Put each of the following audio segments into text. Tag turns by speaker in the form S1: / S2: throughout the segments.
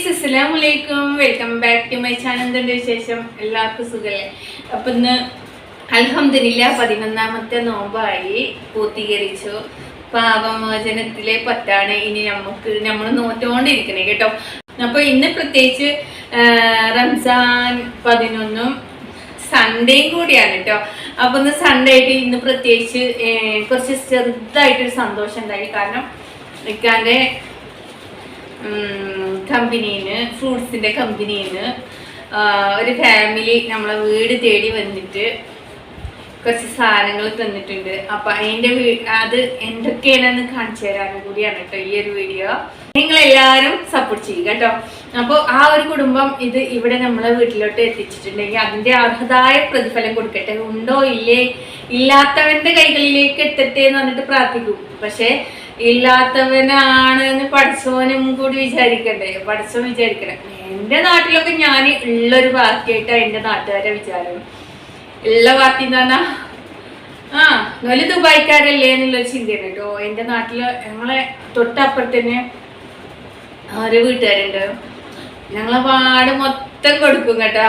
S1: Guys, അസ്സലാമു അലൈക്കും. Welcome back to my channel. എന്തുണ്ട് വിശേഷം? എല്ലാവർക്കും സുഖല്ലേ? അപ്പം ഇന്ന് അൽഹംദുലില്ലാഹ് 11ാമത്തെ നോമ്പായി പൂർത്തീകരിച്ചു. പാപമോചനത്തിലെ പത്താണ് ഇനി നമ്മൾ നോറ്റോണ്ടിരിക്കണേ കേട്ടോ. അപ്പൊ ഇന്ന് പ്രത്യേകിച്ച് റംസാൻ 11 സൺഡേയും കൂടിയാണ് കേട്ടോ. അപ്പൊ ഇന്ന് സൺഡേ ആയിട്ട് ഇന്ന് പ്രത്യേകിച്ച് കുറച്ച് ചെറുതായിട്ടൊരു സന്തോഷം ഉണ്ടായി. കാരണം ഇക്കാന്റെ കമ്പനിന്ന്, ഫ്രൂട്ട്സിന്റെ കമ്പനിന്ന് ഒരു ഫാമിലി നമ്മളെ വീട് തേടി വന്നിട്ട് കുറച്ച് സാധനങ്ങൾ തന്നിട്ടുണ്ട്. അപ്പൊ അതിന്റെ അത് എന്തൊക്കെയാണെന്ന് കാണിച്ചു തരാനും കൂടിയാണ് കേട്ടോ ഈ ഒരു വീഡിയോ. നിങ്ങളെല്ലാവരും സപ്പോർട്ട് ചെയ്യുക കേട്ടോ. അപ്പോൾ ആ ഒരു കുടുംബം ഇത് ഇവിടെ നമ്മളെ വീട്ടിലോട്ട് എത്തിച്ചിട്ടുണ്ടെങ്കിൽ അതിന്റെ അർഹതായ പ്രതിഫലം കൊടുക്കട്ടെ. ഉണ്ടോ ഇല്ലേ, ഇല്ലാത്തവന്റെ കൈകളിലേക്ക് എത്തട്ടെ എന്ന് പറഞ്ഞിട്ട് പ്രാർത്ഥിക്കും. പക്ഷെ ഇല്ലാത്തവനാണ് എന്ന് പഠിച്ചവനും കൂടി വിചാരിക്കണ്ടേ, പഠിച്ചവൻ വിചാരിക്കണം. എന്റെ നാട്ടിലൊക്കെ ഞാൻ ഉള്ളൊരു പാർട്ടിയായിട്ടാ എന്റെ നാട്ടുകാരെ വിചാരം. ഉള്ള പാർട്ടി എന്ന് പറഞ്ഞാ വലിയ ദുബായിക്കാരല്ലേ എന്നുള്ളൊരു ചിന്തയാണ് കേട്ടോ. എന്റെ നാട്ടില് ഞങ്ങളെ തൊട്ടപ്പുറത്തന്നെ ഒരു വീട്ടുകാരുണ്ട്. ഞങ്ങളെ വാട് മൊത്തം കൊടുക്കും കേട്ടോ.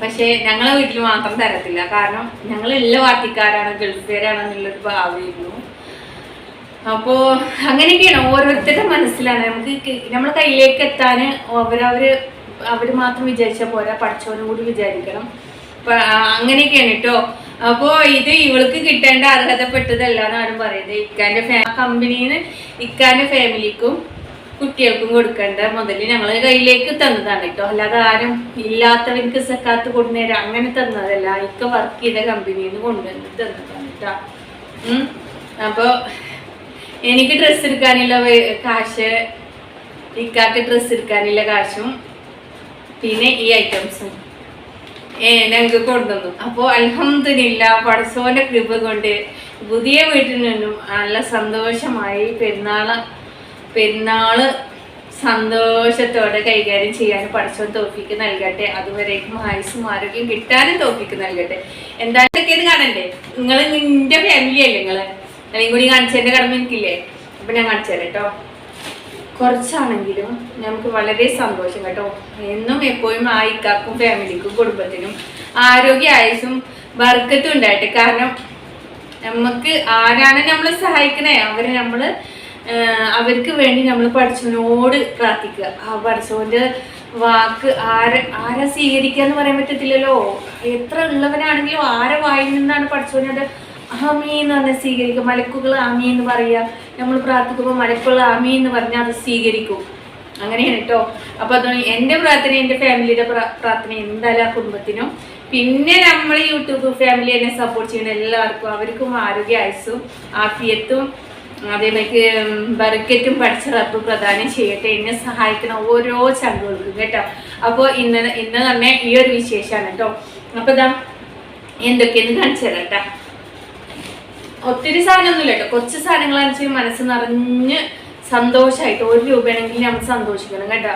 S1: പക്ഷെ ഞങ്ങളെ വീട്ടിൽ മാത്രം തരത്തില്ല. കാരണം ഞങ്ങൾ ഉള്ള പാർട്ടിക്കാരാണ്, ഗൾഫുകാരാണെന്നുള്ളൊരു ഭാവമായിരുന്നു. അപ്പോ അങ്ങനെയൊക്കെയാണ് ഓരോരുത്തരുടെ മനസ്സിലാണ്. നമുക്ക് നമ്മളെ കയ്യിലേക്ക് എത്താൻ അവര് മാത്രം വിചാരിച്ചാൽ പോരാ, പഠിച്ചവനും കൂടി വിചാരിക്കണം. അങ്ങനെയൊക്കെയാണ് കേട്ടോ. അപ്പോ ഇത് ഇവൾക്ക് കിട്ടേണ്ട അർഹതപ്പെട്ടതല്ല എന്നാണ് പറയുന്നത്. ഇക്കാന്റെ കമ്പനിന്ന് ഇക്കാന്റെ ഫാമിലിക്കും കുട്ടികൾക്കും കൊടുക്കേണ്ട മുതൽ ഞങ്ങൾ കയ്യിലേക്ക് തന്നതാണ് കേട്ടോ. അല്ലാതെ ആരും ഇല്ലാത്തവർക്ക് സക്കാത്ത് കൊണ്ടുവരാം അങ്ങനെ തന്നതല്ല. ഇക്ക വർക്ക് ചെയ്ത കമ്പനിന്ന് കൊണ്ടുവന്ന് തന്നതാണ് കേട്ടോ. അപ്പൊ എനിക്ക് ഡ്രസ്സ് എടുക്കാനുള്ള കാശ്, ഇക്കാക്ക് ഡ്രസ്സ് എടുക്കാനുള്ള കാശും പിന്നെ ഈ ഐറ്റംസും ഞങ്ങൾക്ക് കൊണ്ടുവന്നു. അപ്പോൾ അൽഹംദുലില്ലാഹ് പടച്ചോന്റെ കൃപ കൊണ്ട് പുതിയ വീട്ടിൽ നിന്നും നല്ല സന്തോഷമായി പെരുന്നാള് സന്തോഷത്തോടെ കൈകാര്യം ചെയ്യാൻ പടച്ചോൻ തോഫിക്ക് നൽകട്ടെ. അതുവരേക്കും ആയുസ്സും ആരോഗ്യം കിട്ടാനും തോഫിക്ക് നൽകട്ടെ. എന്തായാലും ഇത് കാണണ്ടേ, നിങ്ങൾ നിന്റെ ഫാമിലി അല്ലേ, നിങ്ങള് അല്ലെങ്കിൽ കൂടി കാണിച്ചതിന്റെ കടമ എനിക്കില്ലേ. അപ്പൊ ഞാൻ കാണിച്ചു തരാം കേട്ടോ. കുറച്ചാണെങ്കിലും നമുക്ക് വളരെ സന്തോഷം കേട്ടോ. എന്നും എപ്പോഴും ആ ഇക്കാക്കും ഫാമിലിക്കും കുടുംബത്തിനും ആരോഗ്യ ആയുസും ബർക്കത്തും ഉണ്ടായിട്ട്. കാരണം നമുക്ക് ആരാണ് നമ്മളെ സഹായിക്കണേ അവർക്ക് വേണ്ടി നമ്മൾ പഠിച്ചവനോട് പ്രാർത്ഥിക്കുക. ആ പഠിച്ചവന്റെ വാക്ക് ആരെ സ്വീകരിക്കുക എന്ന് പറയാൻ പറ്റത്തില്ലല്ലോ. എത്ര ഉള്ളവനാണെങ്കിലും ആരെ വായിൽ നിന്നാണ് പഠിച്ചവനോട് ആമീ എന്ന് പറഞ്ഞാൽ സ്വീകരിക്കും. മലക്കുകൾ ആമീ എന്ന് പറയുക. നമ്മൾ പ്രാർത്ഥിക്കുമ്പോൾ മലക്കുകൾ ആമീ എന്ന് പറഞ്ഞാൽ അത് സ്വീകരിക്കും. അങ്ങനെയാണ് കേട്ടോ. അപ്പൊ അതുകൊണ്ട് എൻ്റെ പ്രാർത്ഥന, എൻ്റെ ഫാമിലിയുടെ പ്രാർത്ഥന എന്തായാലും ആ കുടുംബത്തിനും, പിന്നെ നമ്മൾ യൂട്യൂബ് ഫാമിലി എന്നെ സപ്പോർട്ട് ചെയ്യുന്ന എല്ലാവർക്കും അവർക്കും ആരോഗ്യ ആയുസ്സും ആഫിയത്തും അതേമാതിരി ബർക്കറ്റും പഠിച്ച റബ്ബ് പ്രദാനം ചെയ്യട്ടെ. എന്നെ സഹായിക്കുന്ന ഓരോ ചങ്കുകൾക്കും കേട്ടോ. അപ്പോൾ ഇന്ന് തന്നെ ഈ ഒരു വിശേഷമാണ് കേട്ടോ. അപ്പൊ ഇതാ എന്തൊക്കെയെന്ന് കാണിച്ചു തരാം കേട്ടോ. ഒത്തിരി സാധനമൊന്നുമില്ല കേട്ടോ, കുറച്ച് സാധനങ്ങളാണെന്ന് വെച്ചാൽ മനസ്സ് നിറഞ്ഞ് സന്തോഷമായിട്ട് 1 രൂപയാണെങ്കിൽ നമ്മൾ സന്തോഷിക്കണം കേട്ടോ.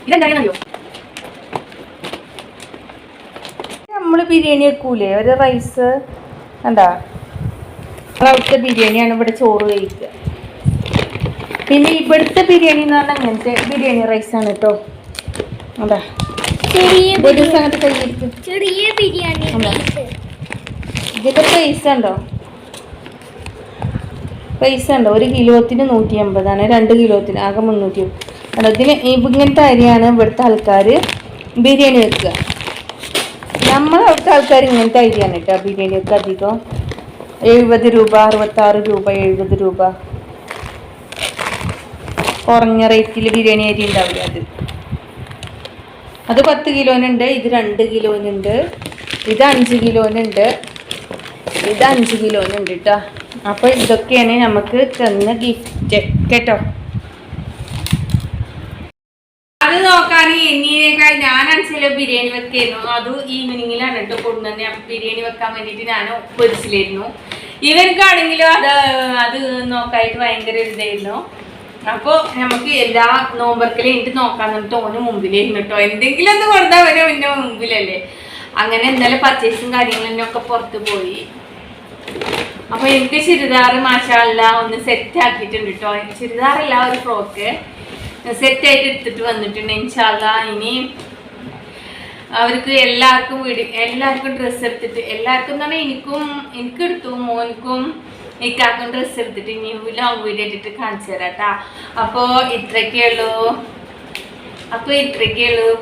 S1: ഇതെന്താണെന്നറിയോ, നമ്മള് ബിരിയാണി വെക്കൂലേ, ഒരു റൈസ് എന്താ അവിടുത്തെ ബിരിയാണിയാണ് ഇവിടെ ചോറ് കഴിക്കുക. പിന്നെ ഇവിടുത്തെ ബിരിയാണി എന്ന് പറഞ്ഞാൽ അങ്ങനത്തെ ബിരിയാണി റൈസാണ് കേട്ടോ. എന്താ ചെറിയ ബിരിയാണി ഇതിന്റെ പൈസ ഉണ്ടോ 1 കിലോത്തിന് 150 2 കിലോത്തിന് ആകെ 300. അതിന് ഇങ്ങനത്തെ അരിയാണ് ഇവിടുത്തെ ആൾക്കാർ ബിരിയാണി വെക്കുക. നമ്മൾ അവിടുത്തെ ആൾക്കാർ ഇങ്ങനത്തെ ഐഡിയാണ് കേട്ടോ ബിരിയാണിയൊക്കെ അധികം 70 രൂപ 66 രൂപ 70 രൂപ കുറഞ്ഞ റേറ്റിൽ ബിരിയാണി അരി ഉണ്ടാവില്ല അത് 10 കിലോനുണ്ട്, ഇത് 2 കിലോനുണ്ട്, ഇത് 5 കിലോനുണ്ട്, ഇത് 5 കിലോനുണ്ട് കേട്ടോ. അപ്പോൾ ഇതൊക്കെയാണ് നമുക്ക് തന്ന ഗിഫ്റ്റ് കേട്ടോ. അത് നോക്കാൻ എന്നേക്കാൾ ഞാനാണ് ചില ബിരിയാണി വെക്കായിരുന്നു. അത് ഈവനിങ്ങിലാണ് കേട്ടോ കൊണ്ടുവന്നെ. ബിരിയാണി വെക്കാൻ വേണ്ടിയിട്ട് ഞാൻ പൊരിച്ചിലായിരുന്നു. ഇവർക്കാണെങ്കിലും അത് നോക്കായിട്ട് ഭയങ്കര ഇതായിരുന്നു. അപ്പോൾ നമുക്ക് എല്ലാ നോമ്പർക്കലും എനിക്ക് നോക്കാൻ തോന്നുന്നു മുമ്പിലായിരുന്നു കേട്ടോ. എന്തെങ്കിലും ഒന്ന് കൊടുത്താൽ വരെ പിന്നെ മുമ്പിലല്ലേ. അങ്ങനെ എന്തായാലും പർച്ചേസും കാര്യങ്ങളും ഒക്കെ പുറത്ത് പോയി. അപ്പോൾ എനിക്ക് ചുരിദാർ മാഷാല്ല ഒന്ന് സെറ്റ് ആക്കിയിട്ടുണ്ട് കേട്ടോ. ചുരിദാറല്ല, ഒരു ഫ്രോക്ക് സെറ്റായിട്ട് എടുത്തിട്ട് വന്നിട്ടുണ്ട്. ഇൻഷാല്ലാ ഇനി അവർക്ക് എല്ലാവർക്കും ഡ്രസ്സ് എടുത്തിട്ട്, എല്ലാവർക്കും എന്ന് പറഞ്ഞാൽ എനിക്ക് എടുത്തു, മോനിക്കും ഇക്കാർക്കും ഡ്രസ്സ് എടുത്തിട്ട് ഇനി ലോങ് വീഡിയോ ഇട്ടിട്ട് കാണിച്ചു തരാം കേട്ടോ. അപ്പോൾ ഇത്രയൊക്കെ ഉള്ളൂ.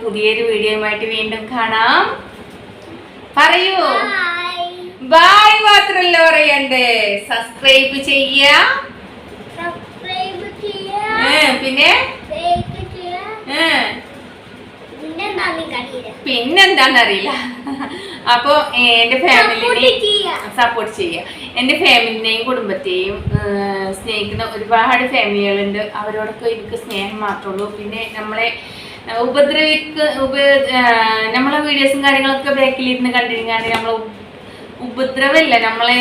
S1: പുതിയൊരു വീഡിയോയുമായിട്ട് വീണ്ടും കാണാം. പറയൂ ബായ് മാത്രല്ലോ പറയണ്ടേ. സബ്സ്ക്രൈബ് ചെയ്യുക, പിന്നെ പിന്നെന്താന്നറിയില്ല. അപ്പൊ എന്റെ ഫാമിലിനെ സപ്പോർട്ട് ചെയ്യുക. എന്റെ ഫാമിലിനെയും കുടുംബത്തെയും സ്നേഹിക്കുന്ന ഒരുപാട് ഫാമിലികളുണ്ട്. അവരോടൊക്കെ എനിക്ക് സ്നേഹം മാത്രമേ ഉള്ളൂ. പിന്നെ നമ്മളെ നമ്മളെ വീഡിയോസും കാര്യങ്ങളൊക്കെ ബാക്കിലിരുന്ന് കണ്ടിരിക്കാണ്ട് നമ്മളെ ഉപദ്രവമില്ല, നമ്മളെ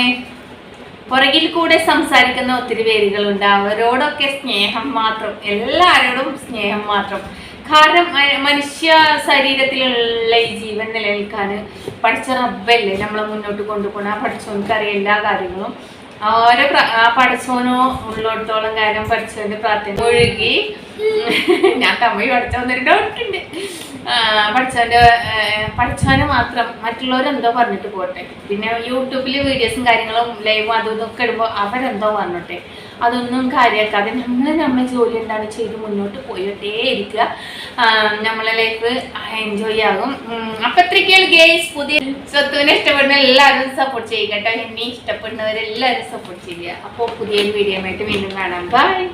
S1: പുറകിൽ കൂടെ സംസാരിക്കുന്ന ഒത്തിരി പേരുകളുണ്ട്. അവരോടൊക്കെ സ്നേഹം മാത്രം, എല്ലാവരോടും സ്നേഹം മാത്രം. കാരണം മനുഷ്യ ശരീരത്തിലുള്ള ഈ ജീവൻ നിലനിൽക്കാൻ പഠിച്ച റബ്ബല്ലേ നമ്മളെ മുന്നോട്ട് കൊണ്ടുപോകണം. ആ പഠിച്ചോനക്കറിയാം എല്ലാ കാര്യങ്ങളും. ഓരോ പഠിച്ചോനോ ഉള്ളിടത്തോളം കാര്യം പഠിച്ചവന്റെ പ്രാർത്ഥന ഒഴുകി ഞാൻ തമിഴ് പഠിച്ചോന്നൊരു ഡൗട്ടുണ്ട്. പഠിച്ചവനെ മാത്രം, മറ്റുള്ളവരെന്തോ പറഞ്ഞിട്ട് പോട്ടെ. പിന്നെ യൂട്യൂബിൽ വീഡിയോസും കാര്യങ്ങളും ലൈവും അതും ഇതൊക്കെ ഇടുമ്പോൾ അവരെന്തോ പറഞ്ഞോട്ടെ, അതൊന്നും കാര്യമാക്കാതെ നമ്മളെ ജോലി എന്താണ് ചെയ്ത് മുന്നോട്ട് പോയിട്ടേ ഇരിക്കുക. നമ്മളെ ലൈഫ് എൻജോയ് ആകും. അപ്പം അത്രയ്ക്കുള്ള ഗേസ്. പുതിയ സ്വത്തുവിനെ ഇഷ്ടപ്പെടുന്ന എല്ലാവരും സപ്പോർട്ട് ചെയ്യുക കേട്ടോ. എന്നെ ഇഷ്ടപ്പെടുന്നവരെല്ലാവരും സപ്പോർട്ട് ചെയ്യുക. അപ്പോൾ പുതിയൊരു വീഡിയോ ആയിട്ട് വീണ്ടും കാണാം. ബൈ.